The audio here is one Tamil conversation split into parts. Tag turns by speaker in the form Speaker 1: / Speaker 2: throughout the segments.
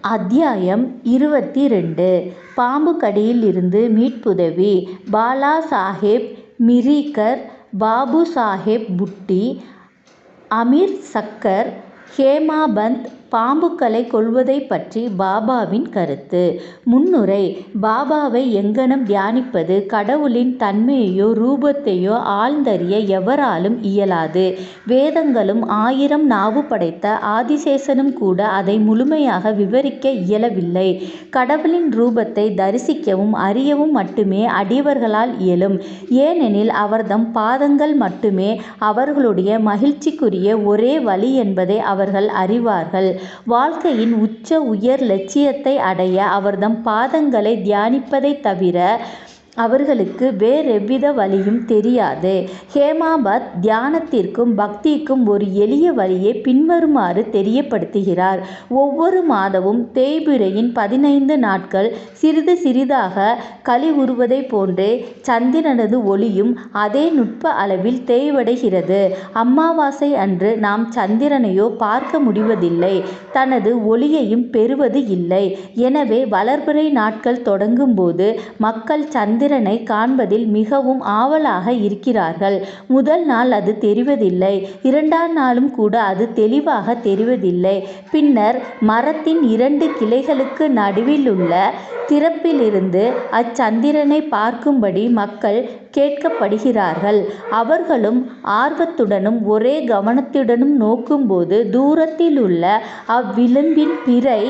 Speaker 1: அத்தியாயம் 22. பாம்பு கடியில் இருந்து மீட்புதவி. பாலா சாஹேப் மிரிக்கர், பாபு சாஹேப் புட்டி, அமீர் சக்கர், ஹேமாபந்த் பாம்புகளை கொல்வதை பற்றி பாபாவின் கருத்து. முன்னுரை. பாபாவை எங்கனம் தியானிப்பது? கடவுளின் தன்மையையோ ரூபத்தையோ ஆழ்ந்தறிய எவராலும் இயலாது. வேதங்களும் 1000 நாவு படைத்த ஆதிசேஷனும் கூட அதை முழுமையாக விவரிக்க இயலவில்லை. கடவுளின் ரூபத்தை தரிசிக்கவும் அறியவும் மட்டுமே அடியவர்களால் இயலும். ஏனெனில் அவர்தம் பாதங்கள் மட்டுமே அவர்களுடைய மகிழ்ச்சிக்குரிய ஒரே வழி என்பதை அவர்கள் அறிவார்கள். வாழ்க்கையின் உச்ச உயர் லட்சியத்தை அடைய அவர்தம் பாதங்களை தியானிப்பதைத் தவிர அவர்களுக்கு வேறெவ்வித வழியும் தெரியாது. ஹேமாபத் தியானத்திற்கும் பக்திக்கும் ஒரு எளிய வழியை பின்வருமாறு தெரியப்படுத்துகிறார். ஒவ்வொரு மாதமும் தேய்பிறையின் 15 நாட்கள் சிறிது சிறிதாக கழிவுறுவதைப் போன்றே சந்திரனது ஒளியும் அதே நுட்ப அளவில் தேய்வடைகிறது. அமாவாசை அன்று நாம் சந்திரனையோ பார்க்க முடிவதில்லை, தனது ஒளியையும் பெறுவது இல்லை. எனவே வளர்பிறை நாட்கள் தொடங்கும் போது மக்கள் சந்திரனை காண்பதில் மிகவும் ஆவலாக இருக்கிறார்கள். முதல் நாள் அது தெரிவதில்லை, 2ஆம் நாளும் கூட அது தெளிவாக தெரிவதில்லை. பின்னர் மரத்தின் 2 கிளைகளுக்கு நடுவிலுள்ள திறப்பிலிருந்து அச்சந்திரனை பார்க்கும்படி மக்கள் கேட்கப்படுகிறார்கள். அவர்களும் ஆர்வத்துடனும் ஒரே கவனத்துடனும் நோக்கும்போது தூரத்திலுள்ள அவ்விளிம்பின் பிறை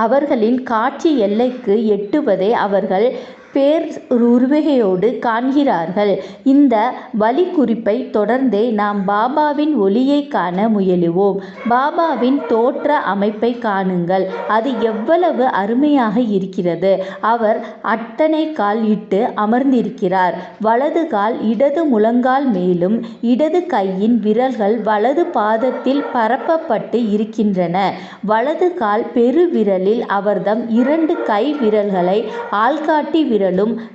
Speaker 1: அவர்களின் காட்சி எல்லைக்கு எட்டுவதை அவர்கள் பேருருகையோடு காண்கிறார்கள். இந்த வழிக்குறிப்பை தொடர்ந்தே நாம் பாபாவின் ஒளியை காண முயலுவோம். பாபாவின் தோற்ற அமைப்பை காணுங்கள், அது எவ்வளவு அருமையாக இருக்கிறது. அவர் அட்டனை கால் இட்டு அமர்ந்திருக்கிறார். வலது கால் இடது முழங்கால் மேலும் இடது கையின் விரல்கள் வலது பாதத்தில் பரப்பப்பட்டு இருக்கின்றன. வலது கால் பெருவிரலில் அவர்தம் 2 கை விரல்களை ஆள்காட்டி விரலும்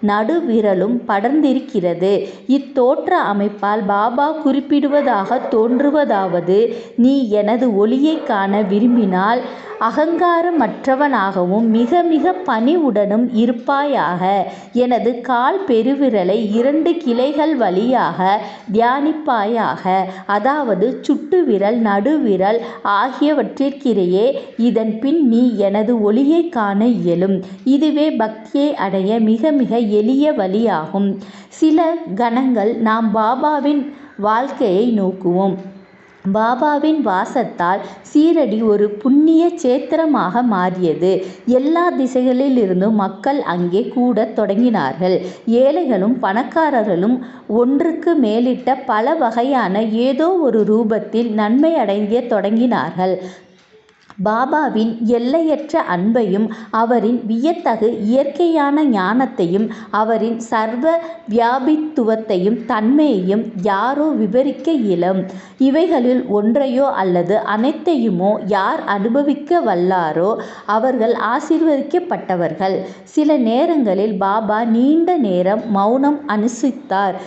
Speaker 1: நடுவிரலும் படர்ந்திருக்கிறது. இத்தோற்ற அமைப்பால் பாபா குறிப்பிடுவதாக தோன்றுவதாவது: நீ எனது ஒளியை காண விரும்பினால் அகங்காரமற்றவனாகவும் மிக மிக பணிவுடனும் இருப்பாயாக. எனது கால் பெருவிரலை 2 கிளைகள் வழியாக தியானிப்பாயாக, அதாவது சுட்டுவிரல் நடுவிரல் ஆகியவற்றிற்கிடையே. இதன் பின் நீ எனது ஒளியை காண இயலும். இதுவே பக்தியை அடைய மிக மிக எளிய வழியாகும். சில கணங்கள் நாம் பாபாவின் வாழ்க்கையை நோக்குவோம். பாபாவின் வாசத்தால் சீரடி ஒரு புண்ணிய சேத்திரமாக மாறியது. எல்லா திசைகளிலிருந்தும் மக்கள் அங்கே கூடத் தொடங்கினார்கள். ஏழைகளும் பணக்காரர்களும் ஒன்றுக்கு மேலிட்ட பல வகையான ஏதோ ஒரு ரூபத்தில் நன்மை அடைய தொடங்கினார்கள். பாபாவின் எல்லையற்ற அன்பையும் அவரின் வியத்தகு இயற்கையான ஞானத்தையும் அவரின் சர்வ வியாபித்துவத்தையும் தன்மையையும் யாரோ விவரிக்க இயலும். இவைகளில் ஒன்றையோ அல்லது அனைத்தையுமோ யார் அனுபவிக்க வல்லாரோ அவர்கள் ஆசீர்வதிக்கப்பட்டவர்கள். சில நேரங்களில் பாபா நீண்ட நேரம் மௌனம் அனுஷ்டித்தார்.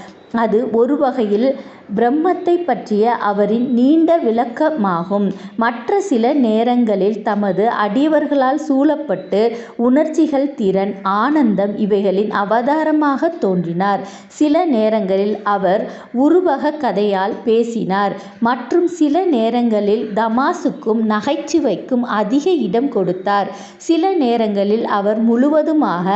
Speaker 1: அது ஒரு வகையில் பிரம்மத்தை பற்றிய அவரின் நீண்ட விளக்கமாகும். மற்ற சில நேரங்களில் தமது அடியவர்களால் சூழப்பட்டு உணர்ச்சிகள், திறன், ஆனந்தம் இவைகளின் அவதாரமாக தோன்றினார். சில நேரங்களில் அவர் உருவக கதையால் பேசினார். மற்றும் சில நேரங்களில் தமாசுக்கும் நகைச்சுவைக்கும் அதிக இடம் கொடுத்தார். சில நேரங்களில் அவர் முழுவதுமாக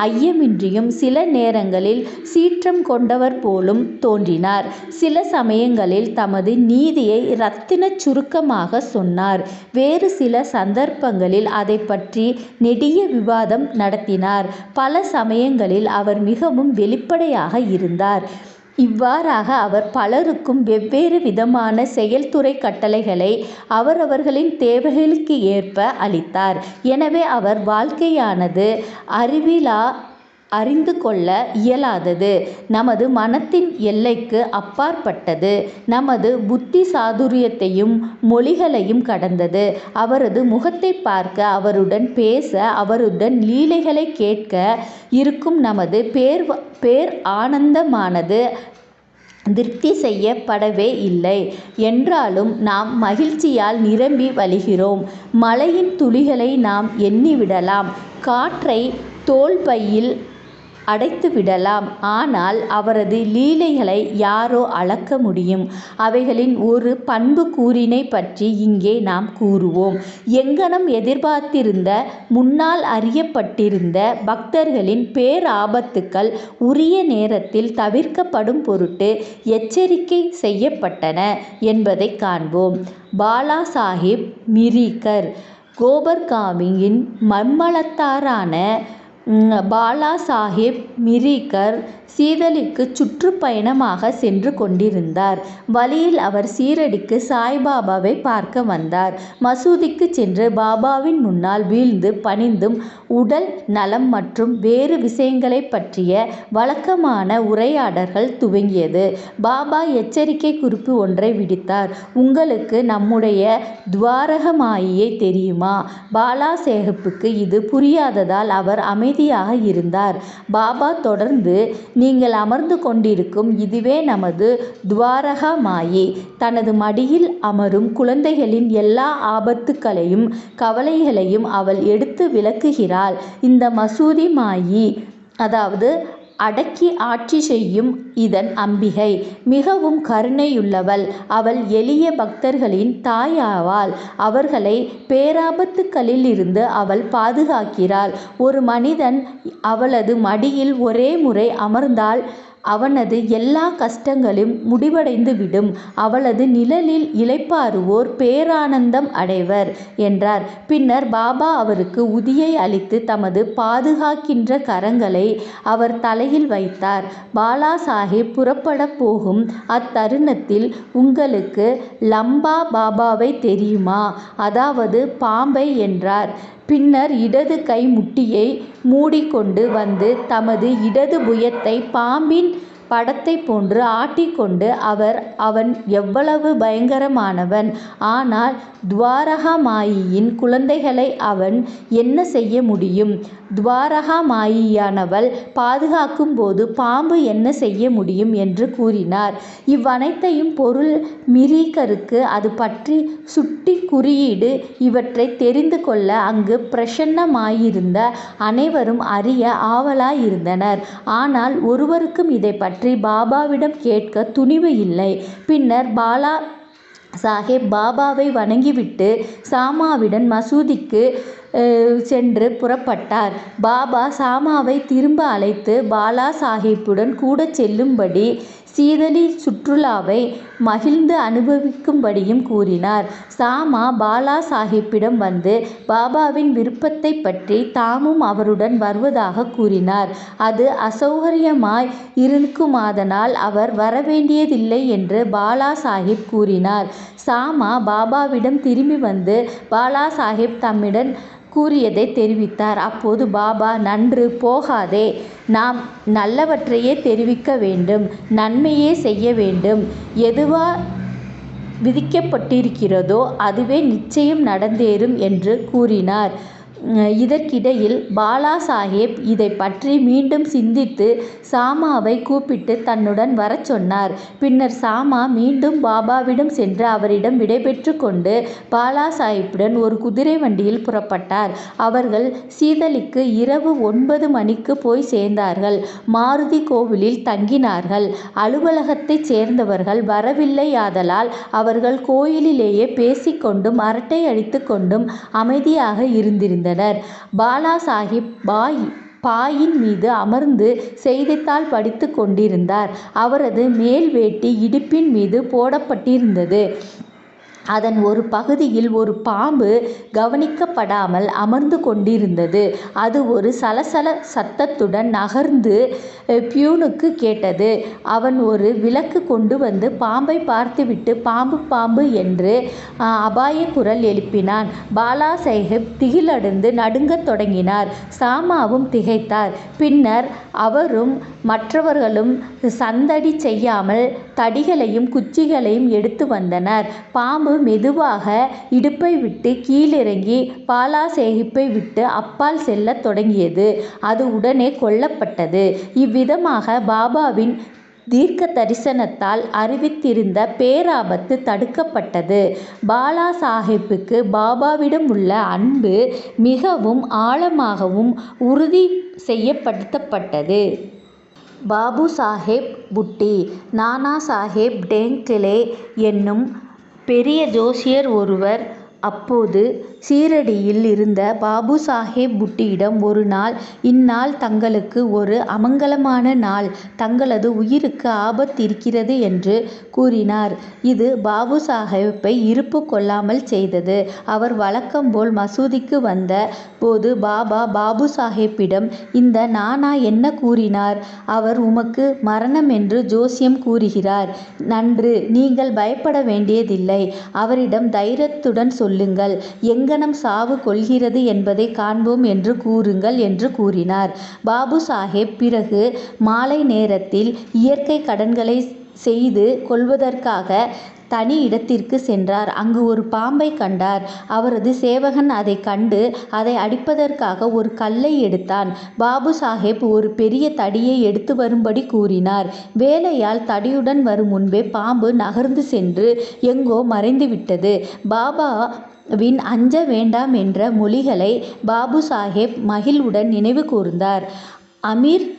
Speaker 1: ஐயமின்றியும் சில நேரங்களில் சீற்றம் கொண்டவர் போலும் தோன்றினார். சில சமயங்களில் தமது நீதியை இரத்தினச் சுருக்கமாக சொன்னார். வேறு சில சந்தர்ப்பங்களில் அதை பற்றி நெடிய விவாதம் நடத்தினார். பல சமயங்களில் அவர் மிகவும் வெளிப்படையாக இருந்தார். இவ்வாறாக அவர் பலருக்கும் வெவ்வேறு விதமான செயல்துறை கட்டளைகளை அவரவர்களின் தேவைகளுக்கு ஏற்ப அளித்தார். எனவே அவர் வாழ்க்கையானது அறிந்து கொள்ள இயலாதது, நமது மனத்தின் எல்லைக்கு அப்பாற்பட்டது, நமது புத்தி சாதுரியத்தையும் மொழிகளையும் கடந்தது. அவரது முகத்தை பார்க்க, அவருடன் பேச, அவருடன் லீலைகளை கேட்க இருக்கும் நமது பேர் ஆனந்தமானது திருப்தி செய்யப்படவே இல்லை. என்றாலும் நாம் மகிழ்ச்சியால் நிரம்பி வழிகிறோம். மழையின் துளிகளை நாம் எண்ணிவிடலாம். காற்றை தோல்பையில் அடைத்து விடலாம். ஆனால் அவரது லீலைகளை யாரோ அளக்க முடியும்? அவைகளின் ஒரு பண்புக்கூறினை பற்றி இங்கே நாம் கூறுவோம். எங்கனம் எதிர்பார்த்திருந்த முன்னால் அறியப்பட்டிருந்த பக்தர்களின் பேராபத்துக்கள் உரிய நேரத்தில் தவிர்க்கப்படும் பொருட்டு எச்சரிக்கை செய்யப்பட்டன என்பதை காண்போம். பாலா சாஹிப் மிரிக்கர் கோபர்காமியின் மம்மலத்தாரான பாலா சாஹிப் மிரிக்கர் சீதலிக்கு சுற்றுப்பயணமாக சென்று கொண்டிருந்தார். வழியில் அவர் சீரடிக்கு சாய்பாபாவை பார்க்க வந்தார். மசூதிக்கு சென்று பாபாவின் முன்னால் வீழ்ந்து பணிந்தும் உடல் நலம் மற்றும் வேறு விஷயங்களை பற்றிய வழக்கமான உரையாடல்கள் துவங்கியது. பாபா எச்சரிக்கை குறிப்பு ஒன்றை விடுத்தார். உங்களுக்கு நம்முடைய துவாரகமாயியை தெரியுமா? பாலா சாஹிப்புக்கு இது புரியாததால் அவர் அமைதியாக இருந்தார். பாபா தொடர்ந்து, நீங்கள் அமர்ந்து கொண்டிருக்கும் இதுவே நமது துவாரகா மாயி. தனது மடியில் அமரும் குழந்தைகளின் எல்லா ஆபத்துக்களையும் கவலைகளையும் அவள் எடுத்து விளக்குகிறாள். இந்த மசூதி மாயி, அதாவது அடக்கி ஆட்சி செய்யும் இதன் அம்பிகை, மிகவும் கருணையுள்ளவள். அவள் எளிய பக்தர்களின் தாயாவாள். அவர்களை பேராபத்துக்களில் இருந்து அவள் பாதுகாக்கிறாள். ஒரு மனிதன் அவளது மடியில் ஒரே முறை அமர்ந்தால் அவனது எல்லா கஷ்டங்களும் முடிவடைந்துவிடும். அவளது நிழலில் இளைப்பாறுவோர் பேரானந்தம் அடைவர் என்றார். பின்னர் பாபா அவருக்கு உதியை அளித்து தமது பாதுகாக்கின்ற கரங்களை அவர் தலையில் வைத்தார். பாலா சாஹிப் புறப்பட போகும் அத்தருணத்தில், உங்களுக்கு லம்பா பாபாவை தெரியுமா? அதாவது பாம்பை என்றார். பின்னர் இடது கை முட்டியை மூடிக்கொண்டு வந்து தமது இடது புயத்தை பாம்பின் படத்தை போன்று ஆட்டிக்கொண்டு, அவன் எவ்வளவு பயங்கரமானவன்! ஆனால் துவாரகா மாயியின் குழந்தைகளை அவன் என்ன செய்ய முடியும்? துவாரகா மாயியானவள் பாதுகாக்கும் போது பாம்பு என்ன செய்ய முடியும் என்று கூறினார். இவ்வனைத்தையும் பொருள் மிரிக்கருக்கு அது பற்றி சுட்டி குறியீடு இவற்றை தெரிந்து கொள்ள அங்கு பிரசன்னமாயிருந்த அனைவரும் அறிய ஆவலாயிருந்தனர். ஆனால் ஒருவருக்கும் இதை பற்றி பாபாவிடம் கேட்க துணிவு இல்லை. பின்னர் பாலா சாஹிப் பாபாவை வணங்கிவிட்டு சாமாவுடன் மசூதிக்கு சென்று புறப்பட்டார். பாபா சாமாவை திரும்ப அழைத்து பாலா சாஹிப்புடன் கூட செல்லும்படி சீதலி சுற்றுலாவை மகிழ்ந்து அனுபவிக்கும்படியும் கூறினார். சாமா பாலா சாஹிப்பிடம் வந்து பாபாவின் விருப்பத்தை பற்றி தாமும் அவருடன் வருவதாக கூறினார். அது அசௌகரியமாய் இருக்குமாதனால் அவர் வரவேண்டியதில்லை என்று பாலா சாஹிப் கூறினார். சாமா பாபாவிடம் திரும்பி வந்து பாலா சாஹிப் தம்மிடம் கூறியதை தெரிவித்தார். அப்போது பாபா, நன்று போகாதே, நாம் நல்லவற்றையே தெரிவிக்க வேண்டும், நன்மையே செய்ய வேண்டும். எதுவா விதிக்கப்பட்டிருக்கிறதோ அதுவே நிச்சயம் நடந்தேறும் என்று கூறினார். இதற்கிடையில் பாலா சாஹிப் இதை பற்றி மீண்டும் சிந்தித்து சாமாவை கூப்பிட்டு தன்னுடன் வரச் சொன்னார். பின்னர் சாமா மீண்டும் பாபாவிடம் சென்று அவரிடம் விடைபெற்று கொண்டு பாலா சாஹிப்புடன் ஒரு குதிரை வண்டியில் புறப்பட்டார். அவர்கள் சீதலிக்கு இரவு 9 மணிக்கு போய் சேர்ந்தார்கள். மாருதி கோவிலில் தங்கினார்கள். அலுவலகத்தைச் சேர்ந்தவர்கள் வரவில்லையாதலால் அவர்கள் கோயிலிலேயே பேசிக்கொண்டும் அரட்டை அடித்து கொண்டும் அமைதியாக இருந்திருந்தனர். பாலா சாஹிப் பாயின் மீது அமர்ந்து செய்தித்தாள் படித்து கொண்டிருந்தார். அவரது மேல் வேட்டி இடுப்பின் மீது போடப்பட்டிருந்தது. அதன் ஒரு பகுதியில் ஒரு பாம்பு கவனிக்கப்படாமல் அமர்ந்து கொண்டிருந்தது. அது ஒரு சலசல சத்தத்துடன் நகர்ந்து பியூனுக்கு கேட்டது. அவன் ஒரு விளக்கு கொண்டு வந்து பாம்பை பார்த்துவிட்டு பாம்பு பாம்பு என்று அபாய குரல் எழுப்பினான். பாலா சாஹிப் திகிலடைந்து நடுங்கத் தொடங்கினார். சாமாவும் திகைத்தார். பின்னர் அவரும் மற்றவர்களும் சந்தடி செய்யாமல் தடிகளையும் குச்சிகளையும் எடுத்து வந்தனர். பாம்பு மெதுவாக இடுப்பை விட்டு கீழிறங்கி பாலா சாஹிப்பை விட்டு அப்பால் செல்லத் தொடங்கியது. அது உடனே கொல்லப்பட்டது. இவ்விதமாக பாபாவின் தீர்க்க தரிசனத்தால் அறிவித்திருந்த பேராபத்து தடுக்கப்பட்டது. பாலா சாஹேப்புக்கு பாபாவிடம் உள்ள அன்பு மிகவும் ஆழமாகவும் உறுதி செய்யப்படுத்தப்பட்டது. பாபு சாஹேப் புட்டி நானா சாஹேப் டேங்க்லே என்னும் பெரிய ஜோசியர் ஒருவர் அப்போது சீரடியில் இருந்த பாபு சாஹேப் புட்டியிடம் ஒரு நாள், இந்நாள் தங்களுக்கு ஒரு அமங்கலமான நாள், தங்களது உயிருக்கு ஆபத்து இருக்கிறது என்று கூறினார். இது பாபு சாஹேப்பை இருப்பு கொள்ளாமல் செய்தது. அவர் வழக்கம்போல் மசூதிக்கு வந்த போது பாபு சாஹேப்பிடம், இந்த நானா என்ன கூறினார்? அவர் உமக்கு மரணம் என்று ஜோசியம் கூறுகிறார். நன்று, நீங்கள் பயப்பட வேண்டியதில்லை. அவரிடம் தைரியத்துடன் சொல்லுங்கள், எங்கனம் சாவு கொள்கிறது என்பதை காண்போம் என்று கூறுங்கள் என்று கூறினார். பாபு சாஹேப் பிறகு மாலை நேரத்தில் இயற்கை கடன்களை செய்து கொள்வதற்காக தனி இடத்திற்கு சென்றார். அங்கு ஒரு பாம்பை கண்டார். அவரது சேவகன் அதை கண்டு அதை அடிப்பதற்காக ஒரு கல்லை எடுத்தான். பாபு சாஹேப் ஒரு பெரிய தடியை எடுத்து வரும்படி கூறினார். வேலையால் தடியுடன் வரும் முன்பே பாம்பு நகர்ந்து சென்று எங்கோ மறைந்துவிட்டது. பாபாவின் அஞ்ச வேண்டாம் என்ற மொழிகளை பாபு சாஹேப் மகிழ்வுடன் நினைவு கூர்ந்தார். அமீர்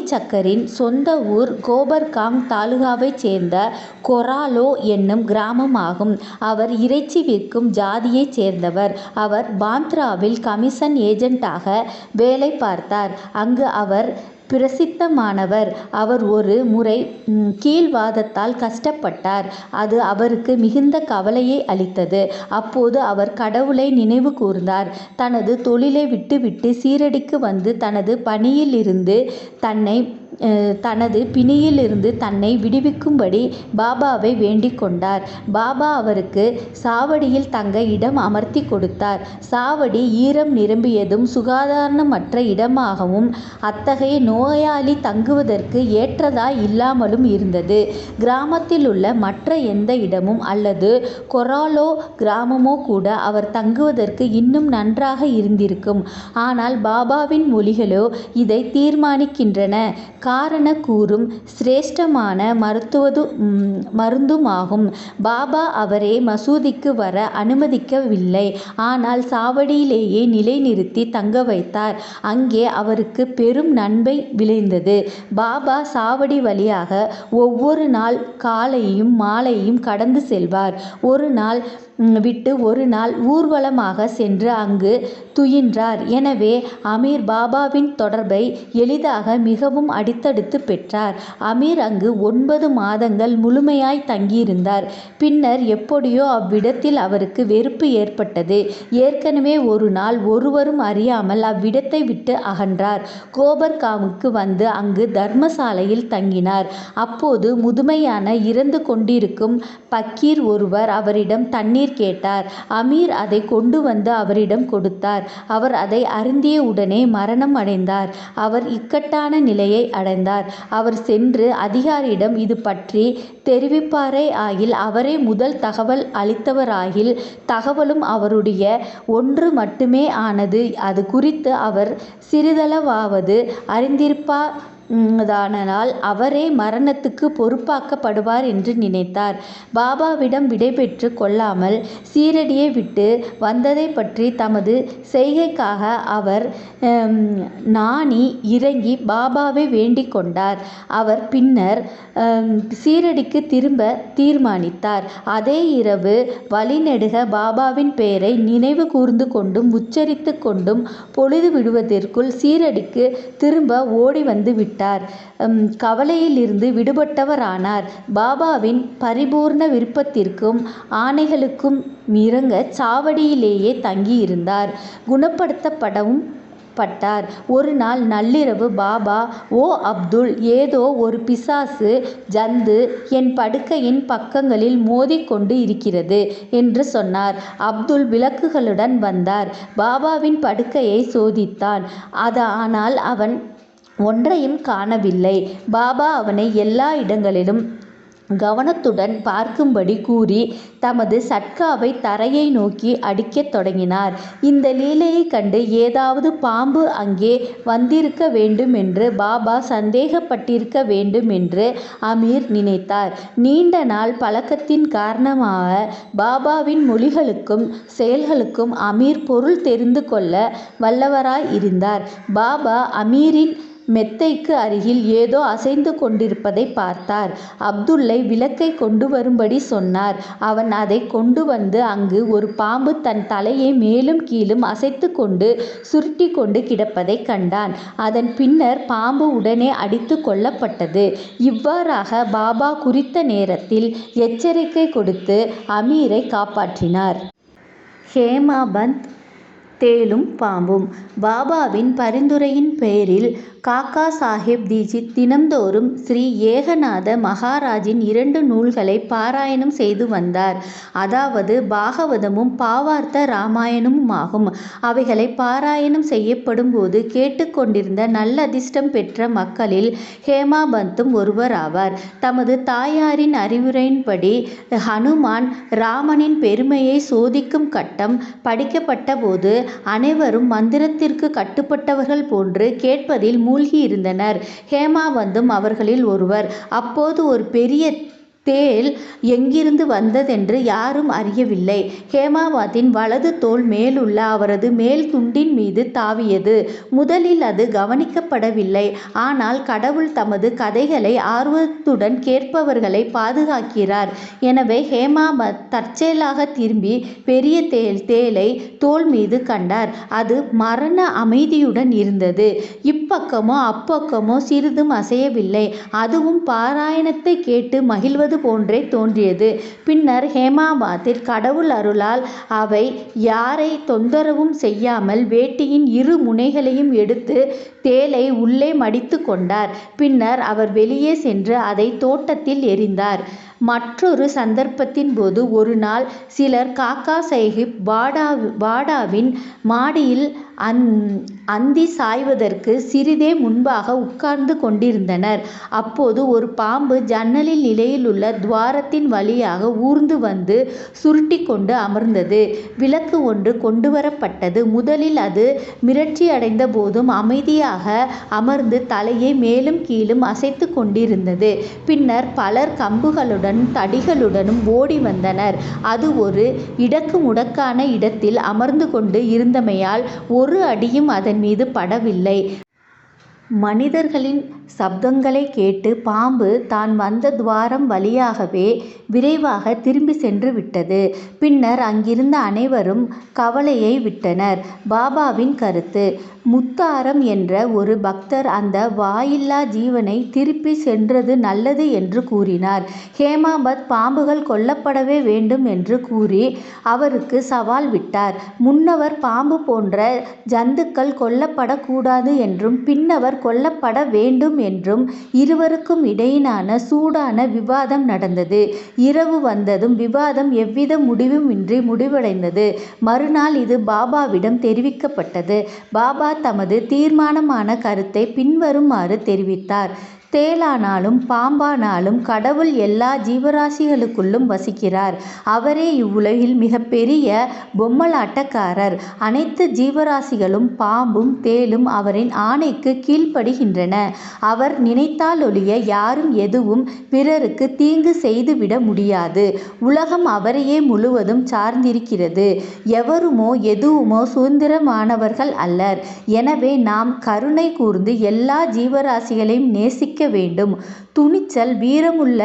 Speaker 1: சக்கரின் சொந்த ஊர் கோபர்காங் தாலுகாவைச் சேர்ந்த கொராலோ என்னும் கிராமம் ஆகும். அவர் இறைச்சி விற்கும் ஜாதியைச் சேர்ந்தவர். அவர் பாந்த்ராவில் கமிஷன் ஏஜென்ட்டாக வேலை பார்த்தார். அங்கு அவர் பிரசித்தமானவர். அவர் ஒரு முறை கீல்வாதத்தால் கஷ்டப்பட்டார். அது அவருக்கு மிகுந்த கவலையை அளித்தது. அப்போது அவர் கடவுளை நினைவு கூர்ந்தார். தனது தொழிலை விட்டுவிட்டு சீரடிக்கு வந்து தனது பிணியிலிருந்து தன்னை விடுவிக்கும்படி பாபாவை வேண்டிக் கொண்டார். பாபா அவருக்கு சாவடியில் தங்க இடம் அமர்த்தி கொடுத்தார். சாவடி ஈரம் நிரம்பியதும் சுகாதாரமற்ற இடமாகவும் அத்தகைய நோயாளி தங்குவதற்கு ஏற்றதாய் இல்லாமலும் இருந்தது. கிராமத்தில் உள்ள மற்ற எந்த இடமும் அல்லது கொராலோ கிராமமோ கூட அவர் தங்குவதற்கு இன்னும் நன்றாக இருந்திருக்கும். ஆனால் பாபாவின் மொழிகளோ இதை தீர்மானிக்கின்றன. காரண கூறும் சிரேஷ்டமான மருந்துமாகும். பாபா அவரை மசூதிக்கு வர அனுமதிக்கவில்லை. ஆனால் சாவடியிலேயே நிலைநிறுத்தி தங்க வைத்தார். அங்கே அவருக்கு பெரும் நன்மை விளைந்தது. பாபா சாவடி வழியாக ஒவ்வொரு நாள் காலையும் மாலையும் கடந்து செல்வார். ஒரு நாள் விட்டு ஒரு நாள் ஊர்வலமாக சென்று அங்கு துயின்றார். எனவே அமீர் பாபாவின் தொடர்பை எளிதாக மிகவும் அடுத்தடுத்து பெற்றார். அமீர் அங்கு 9 மாதங்கள் முழுமையாய் தங்கியிருந்தார். பின்னர் எப்படியோ அவ்விடத்தில் அவருக்கு வெறுப்பு ஏற்பட்டது. ஏற்கனவே ஒரு நாள் ஒருவரும் அறியாமல் அவ்விடத்தை விட்டு அகன்றார். கோபர்காமுக்கு வந்து அங்கு தர்மசாலையில் தங்கினார். அப்போது முதுமையான இறந்து கொண்டிருக்கும் பக்கீர் ஒருவர் அவரிடம் தண்ணீர் கேட்டார். அமீர் அதை கொண்டு வந்து அவரிடம் கொடுத்தார். அவர் அதை அருந்திய உடனே மரணம் அடைந்தார். அவர் இக்கட்டான நிலையை அடைந்தார். அவர் சென்று அதிகாரியிடம் இது பற்றி தெரிவிப்பாரே ஆகில், அவரே முதல் தகவல் அளித்தவராகில், தகவலும் அவருடைய ஒன்று மட்டுமே ஆனது. அது குறித்து அவர் சிறிதளவாவது அறிந்திருப்பாதானால் அவரே மரணத்துக்கு பொறுப்பாக்கப்படுவார் என்று நினைத்தார். பாபாவிடம் விடைபெற்று கொள்ளாமல் சீரடியை விட்டு வந்ததை பற்றி தமது செய்கைக்காக அவர் நாணி இறங்கி பாபாவை வேண்டிக் கொண்டார். அவர் பின்னர் சீரடிக்கு திரும்ப தீர்மானித்தார். அதே இரவு வழிநெடுக பாபாவின் பெயரை நினைவு கூர்ந்து கொண்டும் உச்சரித்து கொண்டும் பொழுது விடுவதற்குள் சீரடிக்கு திரும்ப ஓடி வந்து விட்டார். கவலையிலிருந்து விடுபட்டவரானார். பாபாவின் பரிபூர்ண விருப்பத்திற்கும் ஆணைகளுக்கும் இறங்க சாவடியிலேயே தங்கியிருந்தார். குணப்படுத்தப்படவும் பட்டார். ஒரு நாள் நள்ளிரவு பாபா, ஓ அப்துல், ஏதோ ஒரு பிசாசு ஜந்து என் படுக்கையின் பக்கங்களில் மோதிக்கொண்டு இருக்கிறது என்று சொன்னார். அப்துல் விளக்குகளுடன் வந்தார். பாபாவின் படுக்கையை சோதித்தான். ஆனால் அவன் ஒன்றையும் காணவில்லை. பாபா அவனை எல்லா இடங்களிலும் கவனத்துடன் பார்க்கும்படி கூறி தமது சட்காவை தரையை நோக்கி அடிக்கத் தொடங்கினார். இந்த லீலையைக் கண்டு ஏதாவது பாம்பு அங்கே வந்திருக்க வேண்டுமென்று பாபா சந்தேகப்பட்டிருக்க வேண்டுமென்று அமீர் நினைத்தார். நீண்ட நாள் பழக்கத்தின் காரணமாக பாபாவின் மொழிகளுக்கும் செயல்களுக்கும் அமீர் பொருள் தெரிந்து கொள்ள வல்லவராய் இருந்தார். பாபா அமீரின் மெத்தைக்கு அருகில் ஏதோ அசைந்து கொண்டிருப்பதை பார்த்தார். அப்துல்லை விளக்கை கொண்டு வரும்படி சொன்னார். அவன் அதை கொண்டு வந்து அங்கு ஒரு பாம்பு தன் தலையை மேலும் கீழும் அசைத்து கொண்டு சுருட்டி கொண்டு கிடப்பதை கண்டான். அதன் பின்னர் பாம்பு உடனே அடித்து கொல்லப்பட்டது. இவ்வாறாக பாபா குறித்த நேரத்தில் எச்சரிக்கை கொடுத்து அமீரை காப்பாற்றினார். ஹேமாபந்த் தேளும் பாம்பும். பாபாவின் பரிந்துரையின் பேரில் காக்கா சாஹேப் தீட்சித் தினம்தோறும் ஸ்ரீ ஏகநாத மகாராஜின் 2 நூல்களை பாராயணம் செய்து வந்தார். அதாவது பாகவதமும் பாவார்த்த ராமாயணமுமாகும். அவைகளை பாராயணம் செய்யப்படும் போது கேட்டுக்கொண்டிருந்த நல்லதிர்ஷ்டம் பெற்ற மக்களில் ஹேமாபந்தும் ஒருவராவார். தமது தாயாரின் அறிவுரையின்படி ஹனுமான் ராமனின் பெருமையை சோதிக்கும் கட்டம் படிக்கப்பட்ட போது அனைவரும் மந்திரத்திற்கு கட்டுப்பட்டவர்கள் போன்று கேட்பதில் மூழ்கியிருந்தனர். ஹேமாபந்தும் அவர்களில் ஒருவர். அப்போது ஒரு பெரிய தேள் எங்கிருந்து வந்ததென்று யாரும் அறியவில்லை. ஹேமாபந்தின் வலது தோள் மேலுள்ள அவரது மேல் துண்டின் மீது தாவியது. முதலில் அது கவனிக்கப்படவில்லை. ஆனால் கடவுள் தமது கதைகளை ஆர்வத்துடன் கேட்பவர்களை பாதுகாக்கிறார். எனவே ஹேமாபந்த் தற்செயலாக திரும்பி பெரிய தேளை தோள் மீது கண்டார். அது மரண அமைதியுடன் இருந்தது. இப்பக்கமோ அப்பக்கமோ சிறிதும் அசையவில்லை. அதுவும் பாராயணத்தை கேட்டு மகிழ்வது போன்றே தோன்றியது. பின்னர் ஹேமாபந்தின் கடவுள் அருளால் அவை யாரை தொந்தரவும் செய்யாமல் வேட்டியின் 2 முனைகளையும் எடுத்து தேளை உள்ளே மடித்து கொண்டார். பின்னர் அவர் வெளியே சென்று அதை தோட்டத்தில் எறிந்தார். மற்றொரு சந்தர்ப்பத்தின் போது ஒரு நாள் சிலர் காக்கா சாஹிப் வாடாவின் மாடியில் அந்தி சாய்வதற்கு சிறிதே முன்பாக உட்கார்ந்து கொண்டிருந்தனர். அப்போது ஒரு பாம்பு ஜன்னலின் நிலையிலுள்ள துவாரத்தின் வழியாக ஊர்ந்து வந்து சுருட்டி கொண்டு அமர்ந்தது. விளக்கு ஒன்று கொண்டு வரப்பட்டது. முதலில் அது மிரட்சியடைந்த போதும் அமைதியாக அமர்ந்து தலையை மேலும் கீழும் அசைத்து கொண்டிருந்தது. பின்னர் பலர் கம்புகளுடன் தடிகளுடனும் ஓடி வந்தனர். அது ஒரு இடக்கு முடக்கான இடத்தில் அமர்ந்து கொண்டு இருந்தமையால் ஒரு அடியும் அதன் மீது படவில்லை. மனிதர்களின் சப்தங்களை கேட்டு பாம்பு தான் வந்த துவாரம் வழியாகவே விரைவாக திரும்பி சென்று விட்டது. பின்னர் அங்கிருந்த அனைவரும் கவலையை விட்டனர். பாபாவின் கருத்து. முத்தாரம் என்ற ஒரு பக்தர் அந்த வாயில்லா ஜீவனை திருப்பி சென்றது நல்லது என்று கூறினார். ஹேமாபந்த் பாம்புகள் கொல்லப்படவே வேண்டும் என்று கூறி அவருக்கு சவால் விட்டார். முன்னவர் பாம்பு போன்ற ஜந்துக்கள் கொல்லப்படக்கூடாது என்றும் பின்னவர் கொல்லப்பட வேண்டும் என்றும் இருவருக்கும் இடையிலான சூடான விவாதம் நடந்தது. இரவு வந்ததும் விவாதம் எவ்வித முடிவுமின்றி முடிவடைந்தது. மறுநாள் இது பாபாவிடம் தெரிவிக்கப்பட்டது. பாபா தமது தீர்மானமான கருத்தை பின்வருமாறு தெரிவித்தார். தேளானாலும் பாம்பானாலும் கடவுள் எல்லா ஜீவராசிகளுக்குள்ளும் வசிக்கிறார். அவரே இவ்வுலகில் மிகப்பெரிய பொம்மலாட்டக்காரர். அனைத்து ஜீவராசிகளும் பாம்பும் தேளும் அவரின் ஆணைக்கு கீழ்ப்படுகின்றன. அவர் நினைத்தாலொழிய யாரும் எதுவும் பிறருக்கு தீங்கு செய்துவிட முடியாது. உலகம் அவரையே முழுவதும் சார்ந்திருக்கிறது. எவருமோ எதுவுமோ சுதந்திரமானவர்கள் அல்லர். எனவே நாம் கருணை கூர்ந்து எல்லா ஜீவராசிகளையும் நேசிக்க வேண்டும். துணிச்சல் வீரமுள்ள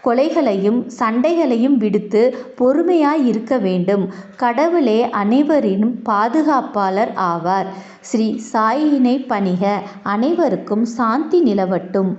Speaker 1: கொலைகளையும் சண்டைகளையும் விடுத்து பொறுமையாய் இருக்க வேண்டும். கடவுளே அனைவரின் பாதுகாப்பாளர் ஆவார். ஸ்ரீ சாயினை பணிக. அனைவருக்கும் சாந்தி நிலவட்டும்.